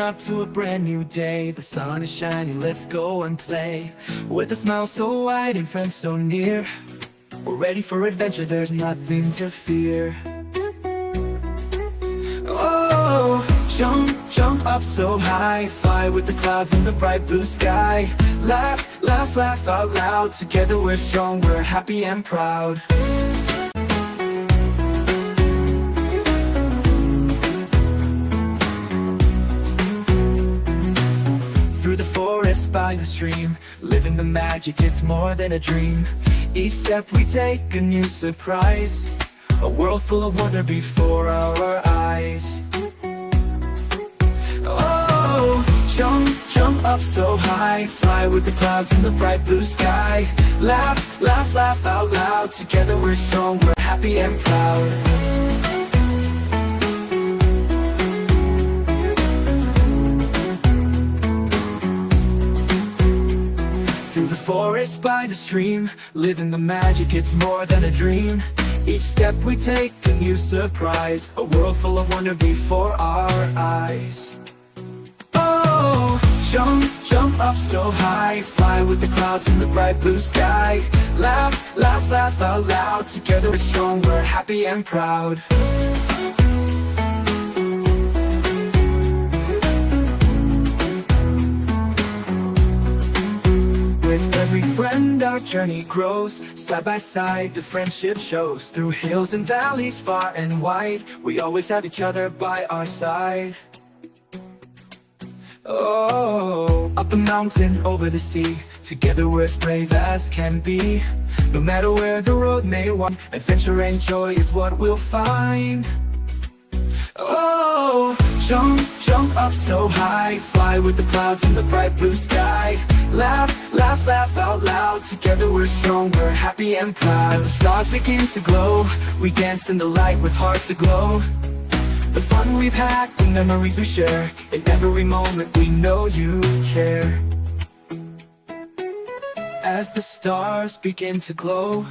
up to a brand new day. The sun is shining, let's go and play. With a smile so wide and friends so near, we're ready for adventure, there's nothing to fear. Oh, jump, jump up so high, fly with the clouds in the bright blue sky. Laugh, laugh, laugh out loud, together we're strong, we're happy and proud. Through the forest, by the stream, living the magic, it's more than a dream. Each step we take, a new surprise, a world full of wonder before our eyes. Oh, jump, jump up so high, fly with the clouds in the bright blue sky. Laugh, laugh, laugh out loud, together we're strong, we're happy and proud. Through the forest, by the stream, living the magic, it's more than a dream. Each step we take, a new surprise, a world full of wonder before our eyes. Oh, jump, jump up so high, fly with the clouds in the bright blue sky. Laugh, laugh, laugh out loud, together we're strong, we're happy and proud. With every friend our journey grows, side by side the friendship shows. Through hills and valleys far and wide, we always have each other by our side. Oh, up the mountain, over the sea, together we're as brave as can be. No matter where the road may wind, adventure and joy is what we'll find. Oh, jump, jump up so high, fly with the clouds in the bright blue sky. Laugh, laugh, laugh out loud, together we're strong, we're happy and proud. As the stars begin to glow, we dance in the light with hearts aglow. The fun we've had, the memories we share, in every moment we know you care. As the stars begin to glow,